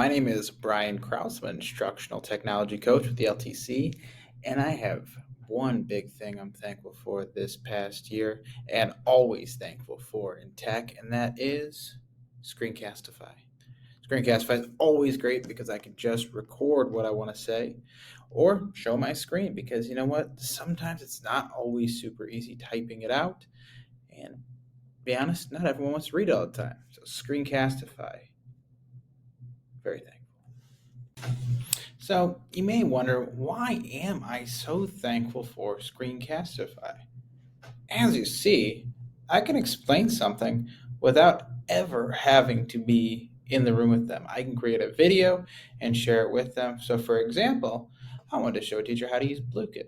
My name is Brian Kraus. I'm an instructional technology coach with the LTC, and I have one big thing I'm thankful for this past year and always thankful for in tech, and that is Screencastify. Screencastify is always great because I can just record what I want to say or show my screen because you know what? Sometimes it's not always super easy typing it out, and to be honest, not everyone wants to read all the time. So Screencastify, very thankful. So you may wonder, why am I so thankful for Screencastify? As you see, I can explain something without ever having to be in the room with them. I can create a video and share it with them. So for example, I wanted to show a teacher how to use Bluekit,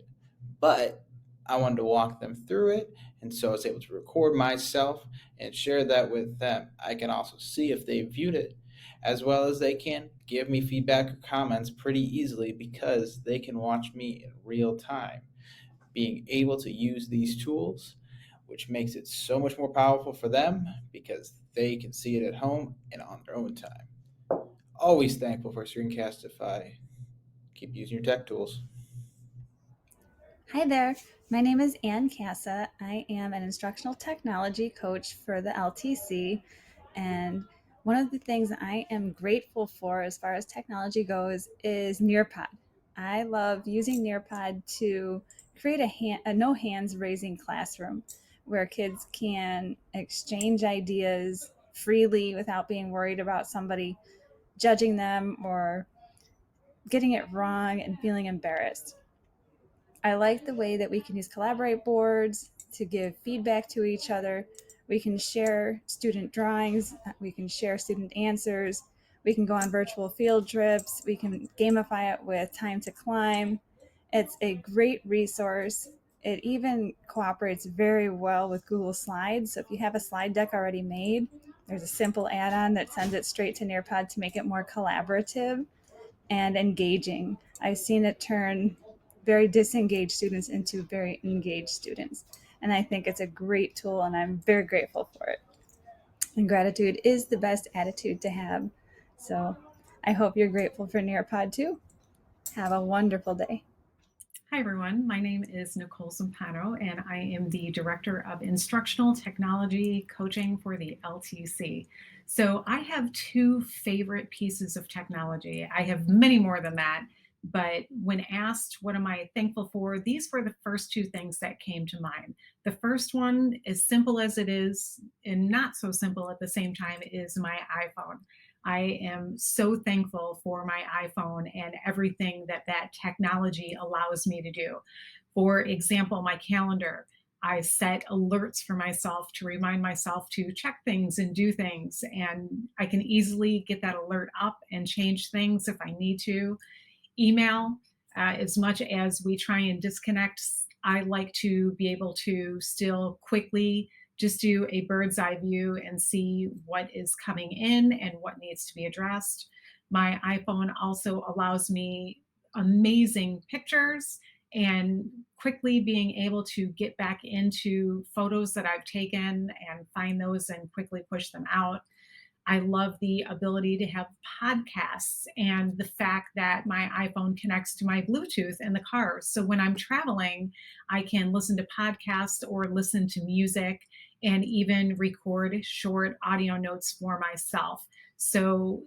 but I wanted to walk them through it, and so I was able to record myself and share that with them. I can also see if they viewed it, as well as they can give me feedback or comments pretty easily because they can watch me in real time. Being able to use these tools, which makes it so much more powerful for them because they can see it at home and on their own time. Always thankful for Screencastify. Keep using your tech tools. Hi there. My name is Ann Casa. I am an instructional technology coach for the LTC. And one of the things I am grateful for as far as technology goes is Nearpod. I love using Nearpod to create a no hands raising classroom where kids can exchange ideas freely without being worried about somebody judging them or getting it wrong and feeling embarrassed. I like the way that we can use collaborate boards to give feedback to each other. We can share student drawings, we can share student answers, we can go on virtual field trips, we can gamify it with time to climb. It's a great resource. It even cooperates very well with Google Slides. So if you have a slide deck already made, there's a simple add-on that sends it straight to Nearpod to make it more collaborative and engaging. I've seen it turn very disengaged students into very engaged students. And I think it's a great tool and I'm very grateful for it. And gratitude is the best attitude to have. So I hope you're grateful for Nearpod too. Have a wonderful day. Hi, everyone. My name is Nicole Zampano, and I am the Director of Instructional Technology Coaching for the LTC. So I have two favorite pieces of technology. I have many more than that, but when asked what am I thankful for, these were the first two things that came to mind. The first one, as simple as it is, and not so simple at the same time, is my iPhone. I am so thankful for my iPhone and everything that that technology allows me to do. For example, my calendar. I set alerts for myself to remind myself to check things and do things. And I can easily get that alert up and change things if I need to. Email, as much as we try and disconnect, I like to be able to still quickly just do a bird's eye view and see what is coming in and what needs to be addressed. My iPhone also allows me amazing pictures and quickly being able to get back into photos that I've taken and find those and quickly push them out. I love the ability to have podcasts and the fact that my iPhone connects to my Bluetooth in the car. So when I'm traveling, I can listen to podcasts or listen to music and even record short audio notes for myself. So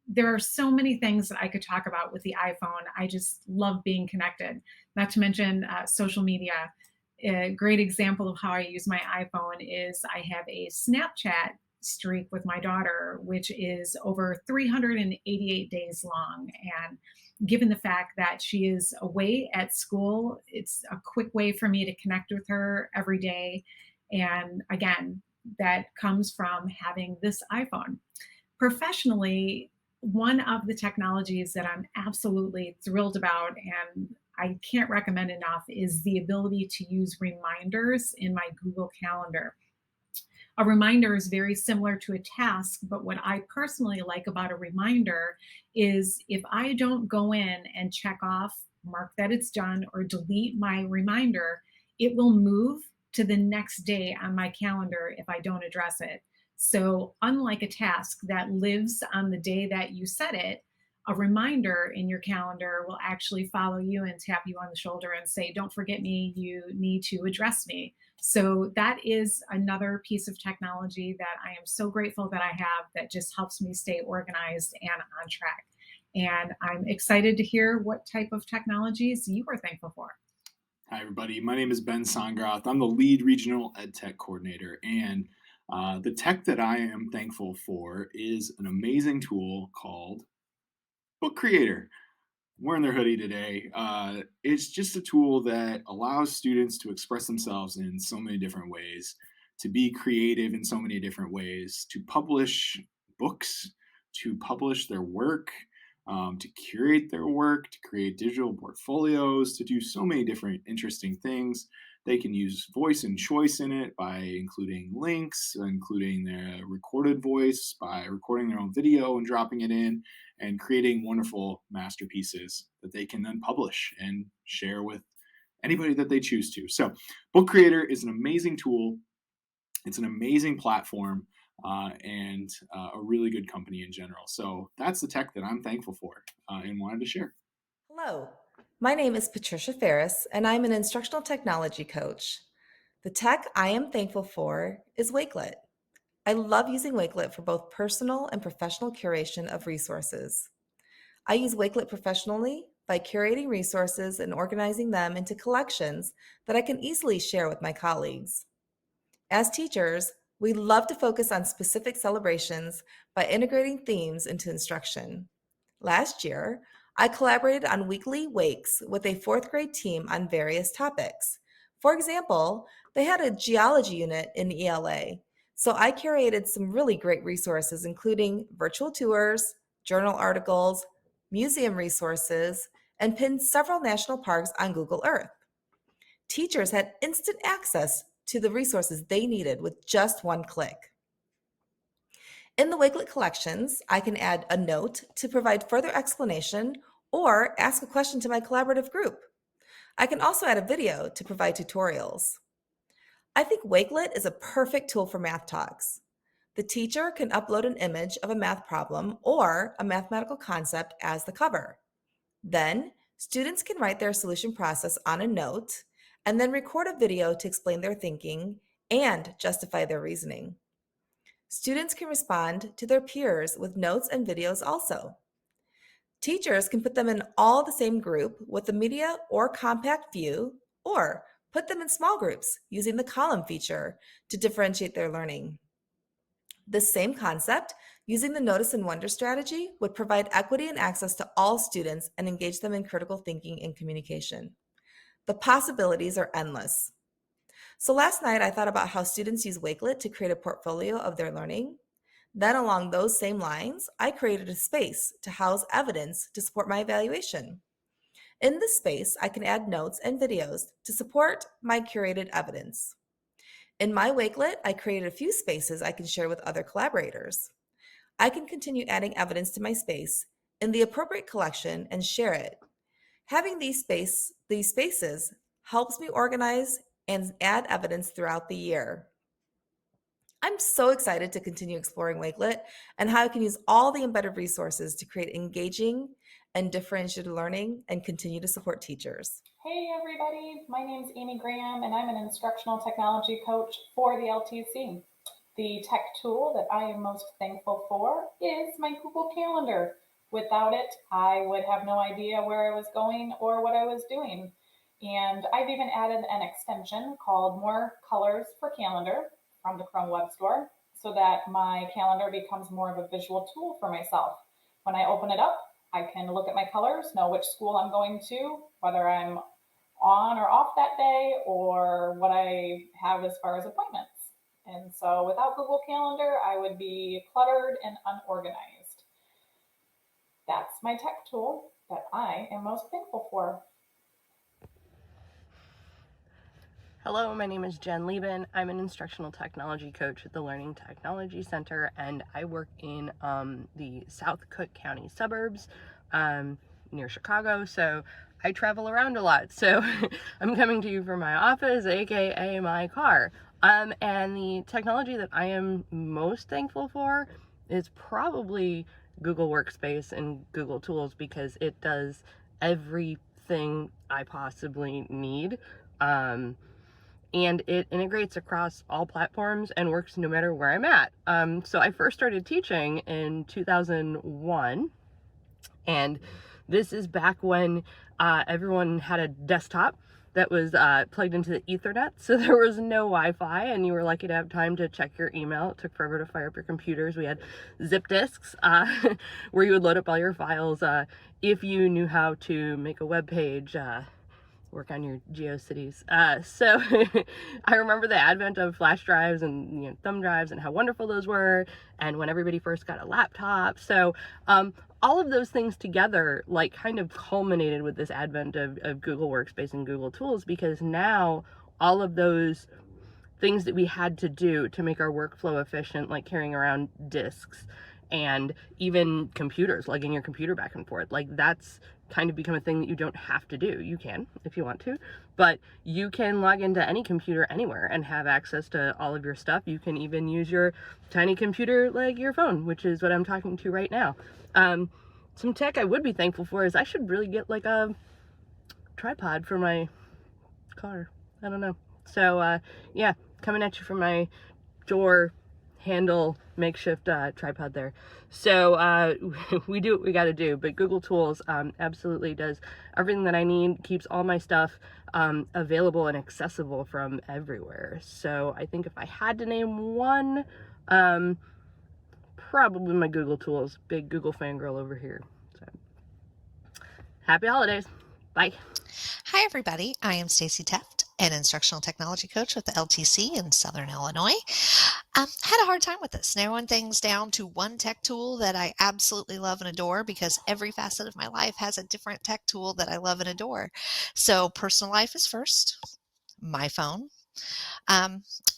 there are so many things that I could talk about with the iPhone. I just love being connected, not to mention social media. A great example of how I use my iPhone is I have a Snapchat streak with my daughter, which is over 388 days long. And given the fact that she is away at school, it's a quick way for me to connect with her every day. And again, that comes from having this iPhone. Professionally, one of the technologies that I'm absolutely thrilled about and I can't recommend enough is the ability to use reminders in my Google Calendar. A reminder is very similar to a task, but what I personally like about a reminder is if I don't go in and check off, mark that it's done, or delete my reminder, it will move to the next day on my calendar if I don't address it. So, unlike a task that lives on the day that you set it, a reminder in your calendar will actually follow you and tap you on the shoulder and say, don't forget me, you need to address me. So that is another piece of technology that I am so grateful that I have, that just helps me stay organized and on track. And I'm excited to hear what type of technologies you are thankful for. Hi, everybody. My name is Ben Songroth. I'm the lead regional ed tech coordinator, and the tech that I am thankful for is an amazing tool called Book Creator. I'm wearing their hoodie today. It's just a tool that allows students to express themselves in so many different ways, to be creative in so many different ways, to publish books, to publish their work, to curate their work, to create digital portfolios, to do so many different interesting things. They can use voice and choice in it by including links, including their recorded voice, by recording their own video and dropping it in, and creating wonderful masterpieces that they can then publish and share with anybody that they choose to. So, Book Creator is an amazing tool. It's an amazing platform, and a really good company in general. So that's the tech that I'm thankful for and wanted to share. Hello, my name is Patricia Ferris, and I'm an instructional technology coach. The tech I am thankful for is Wakelet. I love using Wakelet for both personal and professional curation of resources. I use Wakelet professionally by curating resources and organizing them into collections that I can easily share with my colleagues. As teachers, we love to focus on specific celebrations by integrating themes into instruction. Last year, I collaborated on weekly wakes with a fourth grade team on various topics. For example, they had a geology unit in ELA, so I curated some really great resources, including virtual tours, journal articles, museum resources, and pinned several national parks on Google Earth. Teachers had instant access to the resources they needed with just one click. In the Wakelet collections, I can add a note to provide further explanation or ask a question to my collaborative group. I can also add a video to provide tutorials. I think Wakelet is a perfect tool for math talks. The teacher can upload an image of a math problem or a mathematical concept as the cover. Then, students can write their solution process on a note and then record a video to explain their thinking and justify their reasoning. Students can respond to their peers with notes and videos also. Teachers can put them in all the same group with a media or compact view, or put them in small groups using the column feature to differentiate their learning. This same concept, using the notice and wonder strategy, would provide equity and access to all students and engage them in critical thinking and communication. The possibilities are endless. So last night I thought about how students use Wakelet to create a portfolio of their learning. Then along those same lines, I created a space to house evidence to support my evaluation. In this space, I can add notes and videos to support my curated evidence. In my Wakelet, I created a few spaces I can share with other collaborators. I can continue adding evidence to my space in the appropriate collection and share it. Having these spaces helps me organize and add evidence throughout the year. I'm so excited to continue exploring Wakelet and how I can use all the embedded resources to create engaging and differentiated learning and continue to support teachers. Hey everybody, my name is Amy Graham and I'm an instructional technology coach for the LTC. The tech tool that I am most thankful for is my Google Calendar. Without it, I would have no idea where I was going or what I was doing. And I've even added an extension called More Colors for Calendar from the Chrome Web Store so that my calendar becomes more of a visual tool for myself. When I open it up, I can look at my colors, know which school I'm going to, whether I'm on or off that day, or what I have as far as appointments. And so without Google Calendar, I would be cluttered and unorganized. That's my tech tool that I am most thankful for. Hello, my name is Jen Lieben. I'm an instructional technology coach at the Learning Technology Center, and I work in the South Cook County suburbs near Chicago, so I travel around a lot. So I'm coming to you from my office, aka my car. And the technology that I am most thankful for is probably Google Workspace and Google Tools, because it does everything I possibly need. And it integrates across all platforms and works no matter where I'm at. So I first started teaching in 2001, and this is back when everyone had a desktop that was plugged into the Ethernet, so there was no Wi-Fi, and you were lucky to have time to check your email. It took forever to fire up your computers. We had zip disks where you would load up all your files if you knew how to make a web page, work on your GeoCities. So I remember the advent of flash drives and thumb drives and how wonderful those were, and when everybody first got a laptop. So all of those things together like kind of culminated with this advent of Google Workspace and Google Tools, because now all of those things that we had to do to make our workflow efficient, like carrying around disks and even computers, lugging your computer back and forth, like that's kind of become a thing that you don't have to do. You can if you want to, but you can log into any computer anywhere and have access to all of your stuff. You can even use your tiny computer like your phone, which is what I'm talking to right now. Some tech I would be thankful for is I should really get like a tripod for my car. I don't know. So yeah, coming at you from my door handle makeshift tripod there. So we do what we got to do, but Google Tools absolutely does everything that I need, keeps all my stuff available and accessible from everywhere. So I think if I had to name one, probably my Google Tools. Big Google fangirl over here. So happy holidays. Bye. Hi, everybody. I am Stacy Teft, an instructional technology coach with the LTC in Southern Illinois. Had a hard time with this, narrowing things down to one tech tool that I absolutely love and adore, because every facet of my life has a different tech tool that I love and adore. So personal life is first, my phone.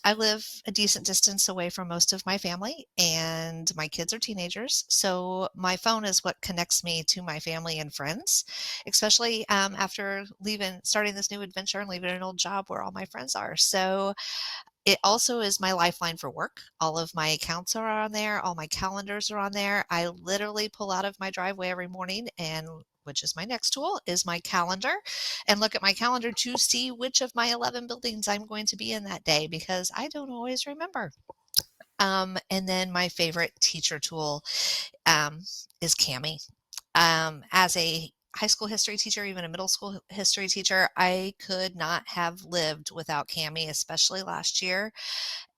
I live a decent distance away from most of my family, and my kids are teenagers. So my phone is what connects me to my family and friends, especially after starting this new adventure and leaving an old job where all my friends are. So it also is my lifeline for work. All of my accounts are on there. All my calendars are on there. I literally pull out of my driveway every morning, and which is my next tool, is my calendar, and look at my calendar to see which of my 11 buildings I'm going to be in that day, because I don't always remember. And then my favorite teacher tool is Cami. As a high school history teacher, even a middle school history teacher, I could not have lived without Cami, especially last year.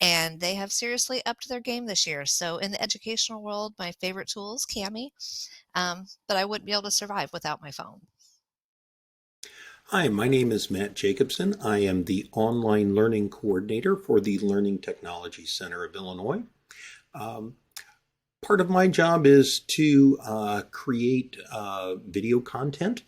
And they have seriously upped their game this year. So in the educational world, my favorite tool is Cami, but I wouldn't be able to survive without my phone. Hi, my name is Matt Jacobson. I am the Online Learning Coordinator for the Learning Technology Center of Illinois. Part of my job is to create video content,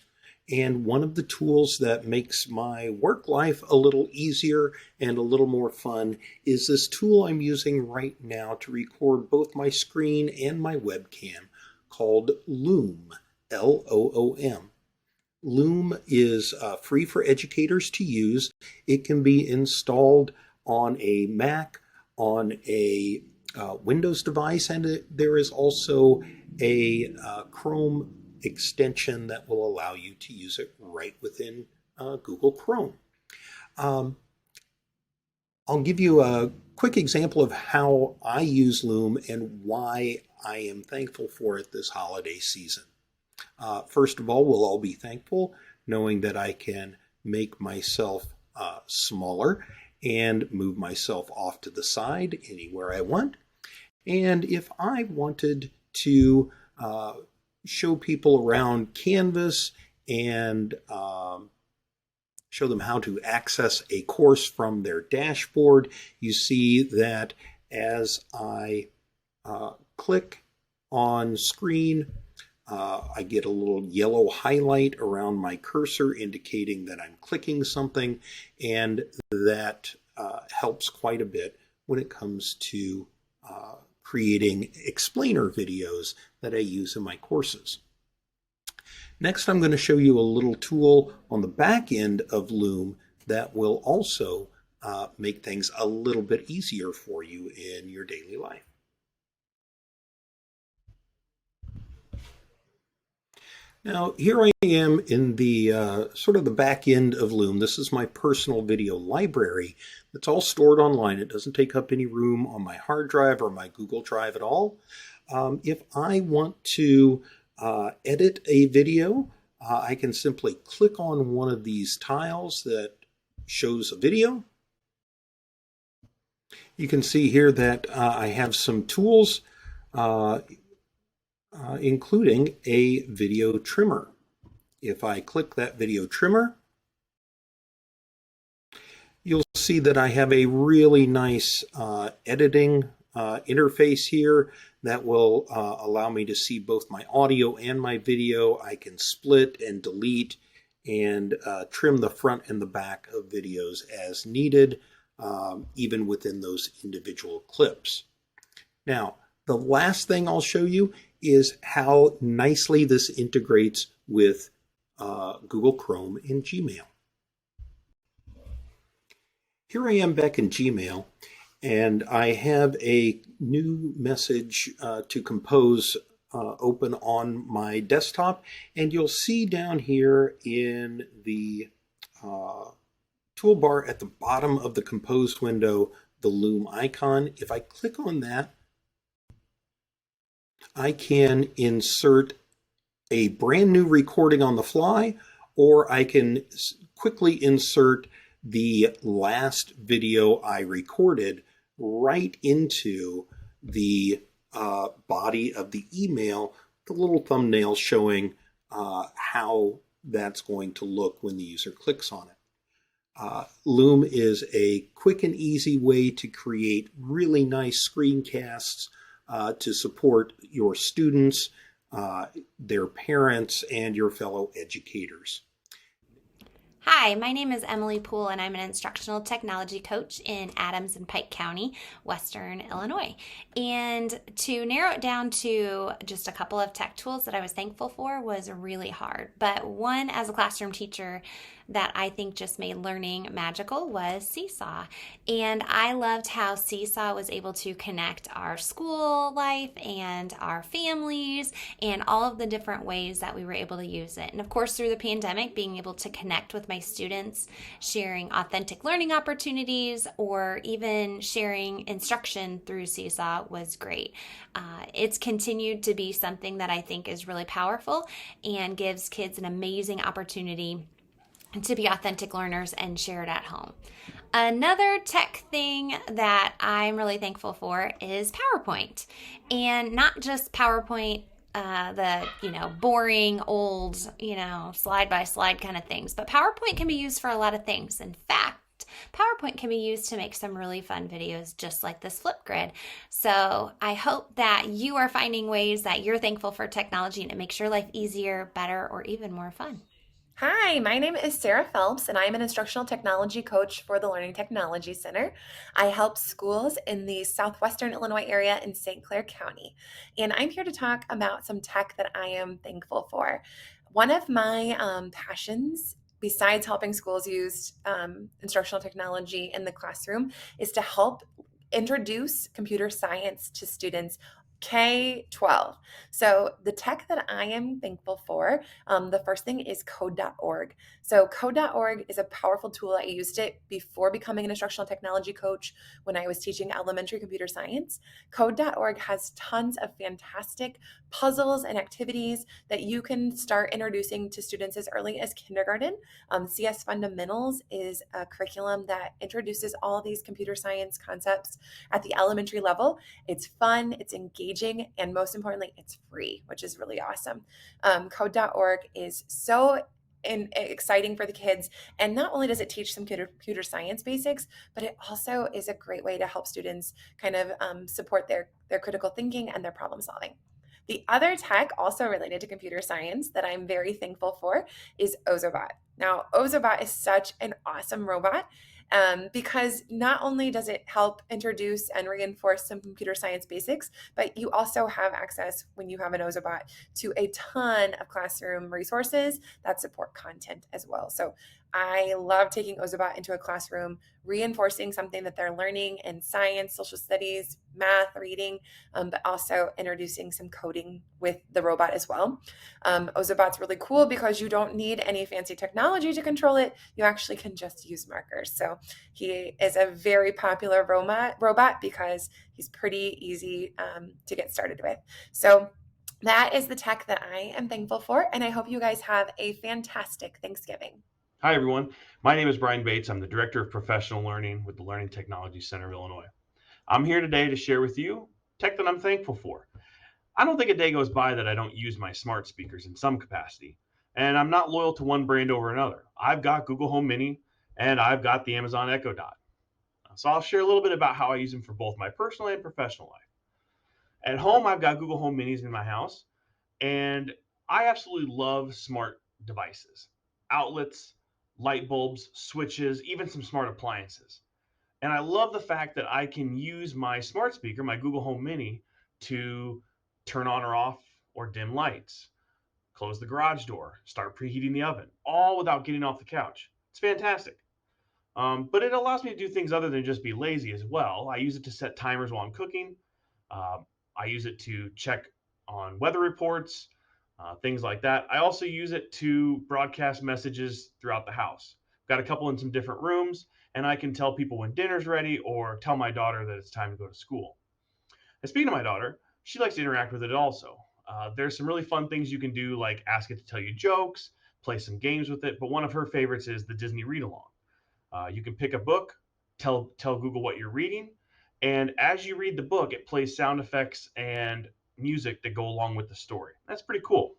and one of the tools that makes my work life a little easier and a little more fun is this tool I'm using right now to record both my screen and my webcam, called Loom, Loom. Loom is free for educators to use. It can be installed on a Mac, on a Windows device, and there is also a Chrome extension that will allow you to use it right within Google Chrome. I'll give you a quick example of how I use Loom and why I am thankful for it this holiday season. First of all, we'll all be thankful knowing that I can make myself smaller and move myself off to the side anywhere I want. And if I wanted to show people around Canvas and show them how to access a course from their dashboard, you see that as I click on screen, I get a little yellow highlight around my cursor indicating that I'm clicking something, and that helps quite a bit when it comes to creating explainer videos that I use in my courses. Next, I'm going to show you a little tool on the back end of Loom that will also make things a little bit easier for you in your daily life. Now, here I am in the sort of the back end of Loom. This is my personal video library that's all stored online. It doesn't take up any room on my hard drive or my Google Drive at all. If I want to edit a video, I can simply click on one of these tiles that shows a video. You can see here that I have some tools, including a video trimmer. If I click that video trimmer, you'll see that I have a really nice editing interface here that will allow me to see both my audio and my video. I can split and delete and trim the front and the back of videos as needed, even within those individual clips. Now, the last thing I'll show you is how nicely this integrates with Google Chrome and Gmail. Here I am back in Gmail, and I have a new message to compose open on my desktop, and you'll see down here in the toolbar at the bottom of the compose window the Loom icon. If I click on that, I can insert a brand new recording on the fly, or I can quickly insert the last video I recorded right into the body of the email, the little thumbnail showing how that's going to look when the user clicks on it. Loom is a quick and easy way to create really nice screencasts to support your students, their parents, and your fellow educators. Hi, my name is Emily Poole, and I'm an instructional technology coach in Adams and Pike County, Western Illinois. And to narrow it down to just a couple of tech tools that I was thankful for was really hard. But one, as a classroom teacher, that I think just made learning magical was Seesaw. And I loved how Seesaw was able to connect our school life and our families and all of the different ways that we were able to use it. And of course, through the pandemic, being able to connect with my students, sharing authentic learning opportunities, or even sharing instruction through Seesaw was great. It's continued to be something that I think is really powerful and gives kids an amazing opportunity to be authentic learners and share it at home. Another tech thing that I'm really thankful for is PowerPoint. And not just PowerPoint, the boring old slide by slide kind of things, but PowerPoint can be used for a lot of things. In fact, PowerPoint can be used to make some really fun videos just like this Flipgrid. So I hope that you are finding ways that you're thankful for technology and it makes your life easier, better, or even more fun. Hi, my name is Sarah Phelps, and I'm an instructional technology coach for the Learning Technology Center. I help schools in the southwestern Illinois area in St. Clair County, and I'm here to talk about some tech that I am thankful for. One of my passions, besides helping schools use instructional technology in the classroom, is to help introduce computer science to students K-12. So the tech that I am thankful for, the first thing is code.org. So code.org is a powerful tool. I used it before becoming an instructional technology coach when I was teaching elementary computer science. Code.org has tons of fantastic puzzles and activities that you can start introducing to students as early as kindergarten. CS Fundamentals is a curriculum that introduces all these computer science concepts at the elementary level. It's fun, it's engaging, and most importantly, it's free, which is really awesome. Code.org is so exciting for the kids. And not only does it teach some computer science basics, but it also is a great way to help students kind of support their critical thinking and their problem solving. The other tech also related to computer science that I'm very thankful for is Ozobot. Now, Ozobot is such an awesome robot because not only does it help introduce and reinforce some computer science basics, but you also have access, when you have an Ozobot, to a ton of classroom resources that support content as well. So I love taking Ozobot into a classroom, reinforcing something that they're learning in science, social studies, math, reading, but also introducing some coding with the robot as well. Ozobot's really cool because you don't need any fancy technology to control it. You actually can just use markers. So he is a very popular robot because he's pretty easy to get started with. So that is the tech that I am thankful for, and I hope you guys have a fantastic Thanksgiving. Hi, everyone. My name is Brian Bates. I'm the Director of Professional Learning with the Learning Technology Center of Illinois. I'm here today to share with you tech that I'm thankful for. I don't think a day goes by that I don't use my smart speakers in some capacity, and I'm not loyal to one brand over another. I've got Google Home Mini and I've got the Amazon Echo Dot. So I'll share a little bit about how I use them for both my personal and professional life. At home, I've got Google Home Minis in my house, and I absolutely love smart devices, outlets, light bulbs, switches, even some smart appliances. And I love the fact that I can use my smart speaker, my Google Home Mini, to turn on or off or dim lights, close the garage door, start preheating the oven, all without getting off the couch. It's fantastic. But it allows me to do things other than just be lazy as well. I use it to set timers while I'm cooking. I use it to check on weather reports, things like that. I also use it to broadcast messages throughout the house. I've got a couple in some different rooms, and I can tell people when dinner's ready or tell my daughter that it's time to go to school. And speaking of my daughter, she likes to interact with it also. There's some really fun things you can do, like ask it to tell you jokes, play some games with it. But one of her favorites is the Disney read along. You can pick a book, tell Google what you're reading, and as you read the book, it plays sound effects and music that go along with the story. That's pretty cool.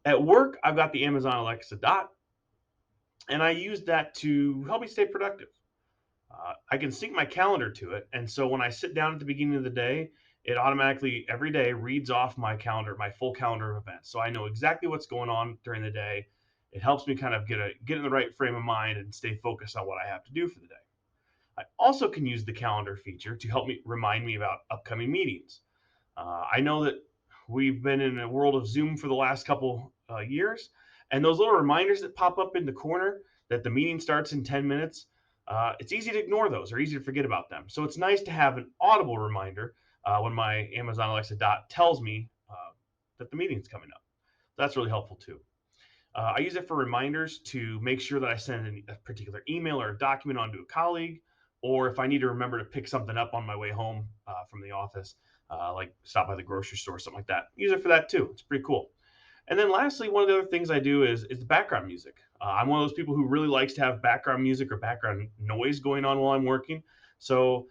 At work, I've got the Amazon Alexa Dot, and I use that to help me stay productive. I can sync my calendar to it, and so when I sit down at the beginning of the day, it automatically every day reads off my calendar, my full calendar of events, so I know exactly what's going on during the day. It helps me kind of get in the right frame of mind and stay focused on what I have to do for the day. I also can use the calendar feature to help me remind me about upcoming meetings. I know that we've been in a world of Zoom for the last couple years, and those little reminders that pop up in the corner that the meeting starts in 10 minutes, it's easy to ignore those or easy to forget about them. So it's nice to have an audible reminder when my Amazon Alexa Dot tells me that the meeting's coming up. That's really helpful too. I use it for reminders to make sure that I send a particular email or a document onto a colleague, or if I need to remember to pick something up on my way home from the office, like stop by the grocery store, something like that. Use it for that too. It's pretty cool. And then lastly, one of the other things I do is the background music. I'm one of those people who really likes to have background music or background noise going on while I'm working. So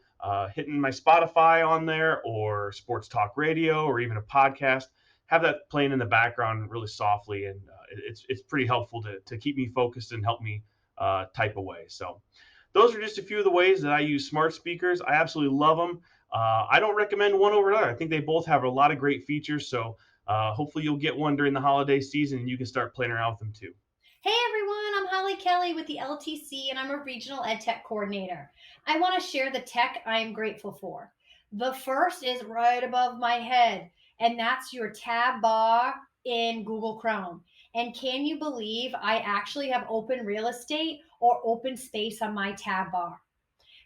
hitting my Spotify on there or sports talk radio or even a podcast, have that playing in the background really softly, and it's pretty helpful to keep me focused and help me type away. So those are just a few of the ways that I use smart speakers. I absolutely love them. I don't recommend one over another. I think they both have a lot of great features. So hopefully you'll get one during the holiday season and you can start playing around with them too. Hey everyone, I'm Holly Kelly with the LTC and I'm a regional ed tech coordinator. I want to share the tech I am grateful for. The first is right above my head, and that's your tab bar in Google Chrome. And can you believe I actually have open real estate or open space on my tab bar?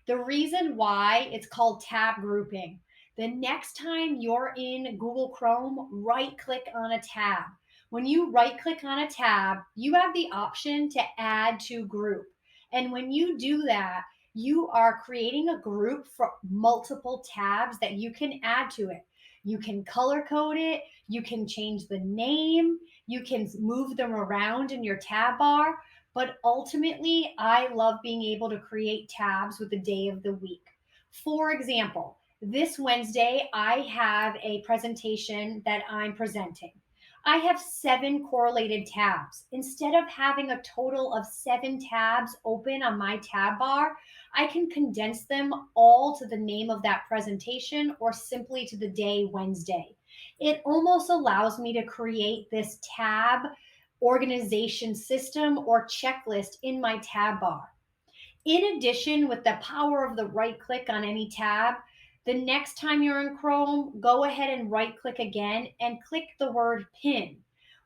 The reason why it's called tab grouping. The next time you're in Google Chrome, right click on a tab. When you right click on a tab, you have the option to add to group. And when you do that, you are creating a group for multiple tabs that you can add to it. You can color code it, you can change the name, you can move them around in your tab bar. But ultimately, I love being able to create tabs with the day of the week. For example, this Wednesday, I have a presentation that I'm presenting. I have 7 correlated tabs. Instead of having a total of 7 tabs open on my tab bar, I can condense them all to the name of that presentation or simply to the day Wednesday. It almost allows me to create this tab organization system or checklist in my tab bar. In addition, with the power of the right click on any tab, the next time you're in Chrome, go ahead and right click again and click the word pin.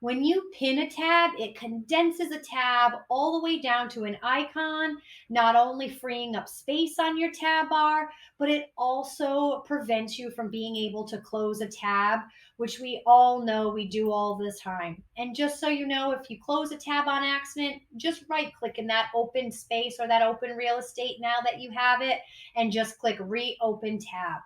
When you pin a tab, it condenses a tab all the way down to an icon, not only freeing up space on your tab bar, but it also prevents you from being able to close a tab, which we all know we do all the time. And just so you know, if you close a tab on accident, just right click in that open space or that open real estate now that you have it, and just click reopen tab.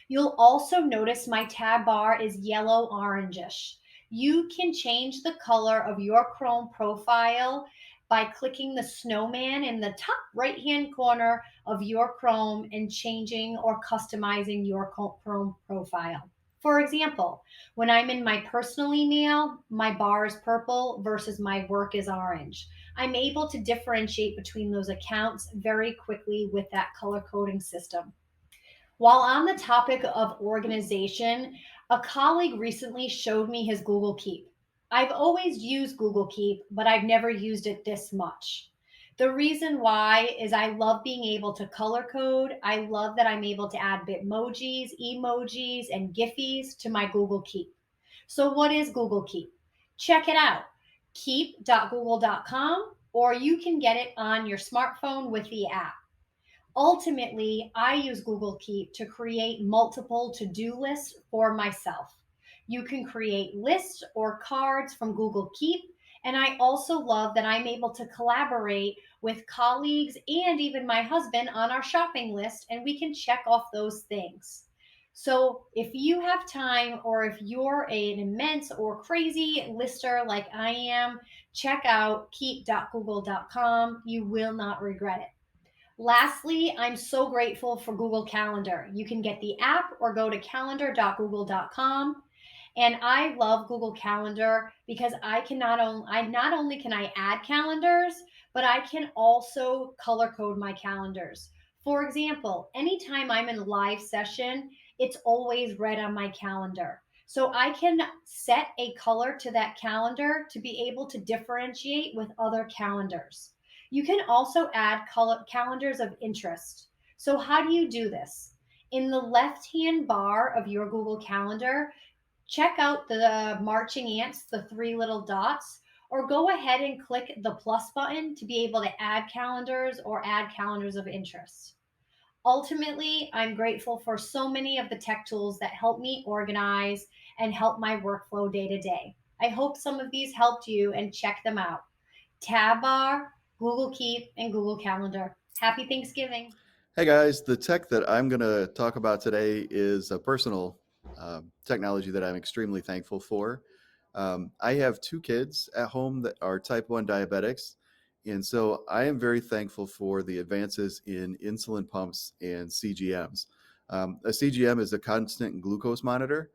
You'll also notice my tab bar is yellow orangish. You can change the color of your Chrome profile by clicking the snowman in the top right hand corner of your Chrome and changing or customizing your Chrome profile. For example, when I'm in my personal email, my bar is purple versus my work is orange. I'm able to differentiate between those accounts very quickly with that color coding system. While on the topic of organization, a colleague recently showed me his Google Keep. I've always used Google Keep, but I've never used it this much. The reason why is I love being able to color code. I love that I'm able to add Bitmojis, emojis, and Giphies to my Google Keep. So, what is Google Keep? Check it out, keep.google.com, or you can get it on your smartphone with the app. Ultimately, I use Google Keep to create multiple to do lists for myself. You can create lists or cards from Google Keep. And I also love that I'm able to collaborate with colleagues and even my husband on our shopping list, and we can check off those things. So, if you have time or if you're an immense or crazy lister like I am, check out keep.google.com. You will not regret it. Lastly, I'm so grateful for Google Calendar. You can get the app or go to calendar.google.com. And I love Google Calendar because not only can I add calendars, but I can also color code my calendars. For example, anytime I'm in a live session, it's always red on my calendar. So I can set a color to that calendar to be able to differentiate with other calendars. You can also add calendars of interest. So how do you do this? In the left-hand bar of your Google Calendar, check out the marching ants, the three little dots, or go ahead and click the plus button to be able to add calendars or add calendars of interest. Ultimately, I'm grateful for so many of the tech tools that help me organize and help my workflow day to day. I hope some of these helped you and check them out. Tab Bar, Google Keep, and Google Calendar. Happy Thanksgiving. Hey guys, the tech that I'm going to talk about today is a personal technology that I'm extremely thankful for. I have two kids at home that are type 1 diabetics, and so I am very thankful for the advances in insulin pumps and CGMs. A CGM is a constant glucose monitor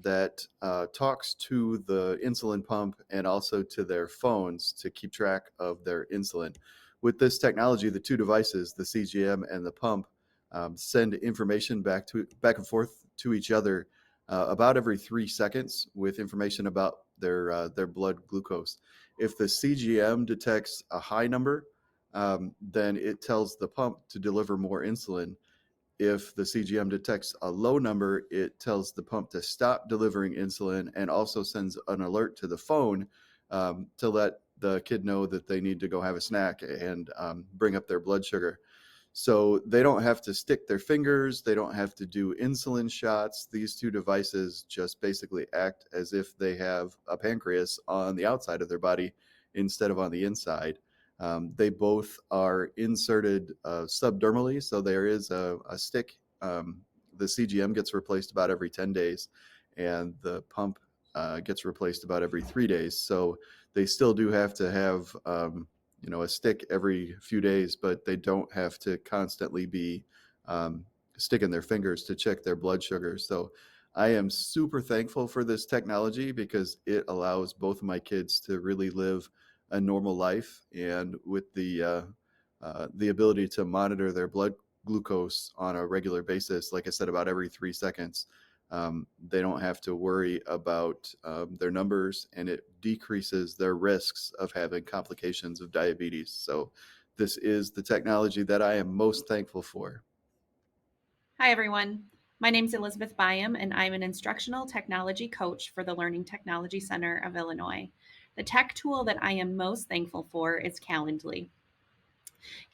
that talks to the insulin pump and also to their phones to keep track of their insulin. With this technology, the two devices, the CGM and the pump, send information back and forth to each other about every 3 seconds with information about their blood glucose. If the CGM detects a high number, then it tells the pump to deliver more insulin. If the CGM detects a low number, it tells the pump to stop delivering insulin and also sends an alert to the phone to let the kid know that they need to go have a snack and bring up their blood sugar. So they don't have to stick their fingers. They don't have to do insulin shots. These two devices just basically act as if they have a pancreas on the outside of their body instead of on the inside. They both are inserted subdermally, so there is a stick. The CGM gets replaced about every 10 days, and the pump gets replaced about every 3 days. So they still do have to have a stick every few days, but they don't have to constantly be sticking their fingers to check their blood sugar. So I am super thankful for this technology because it allows both of my kids to really live a normal life, and with the ability to monitor their blood glucose on a regular basis, like I said, about every 3 seconds. They don't have to worry about their numbers, and it decreases their risks of having complications of diabetes. So this is the technology that I am most thankful for. Hi, everyone. My name is Elizabeth Byam, and I'm an instructional technology coach for the Learning Technology Center of Illinois. The tech tool that I am most thankful for is Calendly.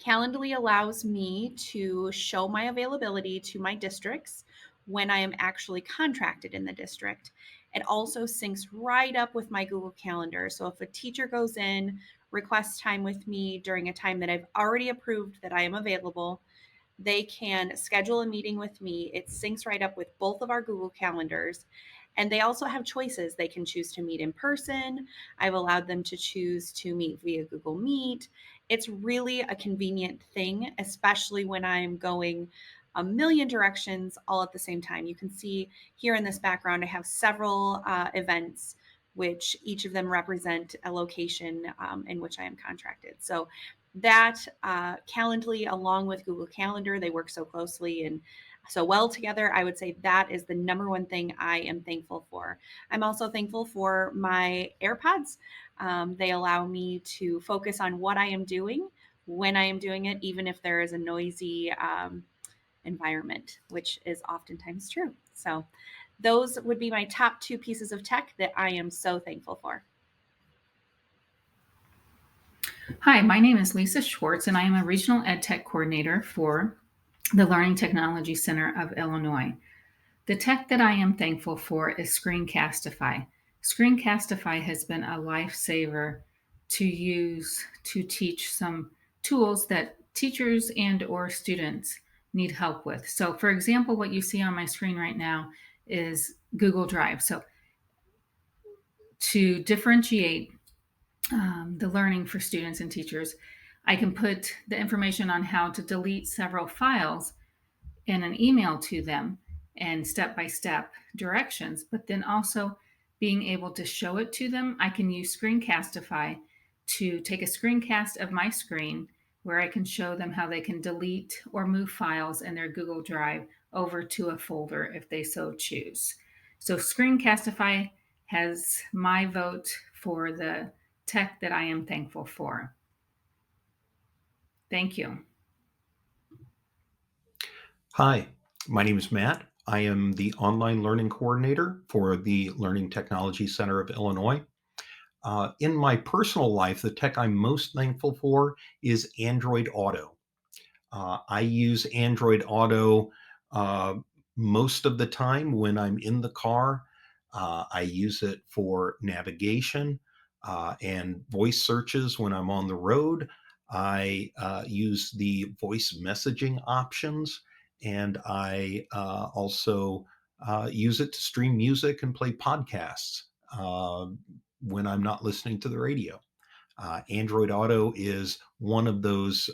Calendly allows me to show my availability to my districts when I am actually contracted in the district. It also syncs right up with my Google Calendar. So if a teacher goes in, requests time with me during a time that I've already approved that I am available, they can schedule a meeting with me. It syncs right up with both of our Google calendars. And they also have choices. They can choose to meet in person. I've allowed them to choose to meet via Google Meet. It's really a convenient thing, especially when I'm going a million directions all at the same time. You can see here in this background, I have several events, which each of them represent a location in which I am contracted. So that Calendly, along with Google Calendar, they work so closely and so well together. I would say that is the number one thing I am thankful for. I'm also thankful for my AirPods. They allow me to focus on what I am doing when I am doing it, even if there is a noisy environment, which is oftentimes true. So those would be my top two pieces of tech that I am so thankful for. Hi, my name is Lisa Schwartz, and I am a Regional Ed Tech Coordinator for the Learning Technology Center of Illinois. The tech that I am thankful for is Screencastify. Screencastify has been a lifesaver to use to teach some tools that teachers and or students need help with. So for example, what you see on my screen right now is Google Drive. So to differentiate the learning for students and teachers, I can put the information on how to delete several files in an email to them and step-by-step directions, but then also being able to show it to them. I can use Screencastify to take a screencast of my screen where I can show them how they can delete or move files in their Google Drive over to a folder if they so choose. So Screencastify has my vote for the tech that I am thankful for. Thank you. Hi, my name is Matt. I am the online learning coordinator for the Learning Technology Center of Illinois. In my personal life, the tech I'm most thankful for is Android Auto. I use Android Auto most of the time when I'm in the car. I use it for navigation and voice searches when I'm on the road. I use the voice messaging options, and I also use it to stream music and play podcasts when I'm not listening to the radio. Android Auto is one of those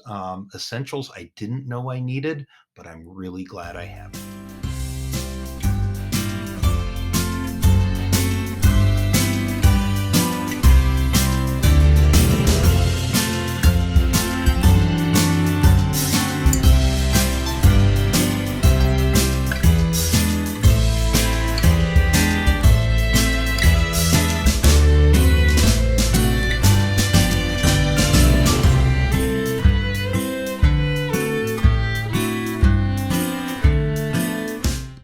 essentials I didn't know I needed, but I'm really glad I have it.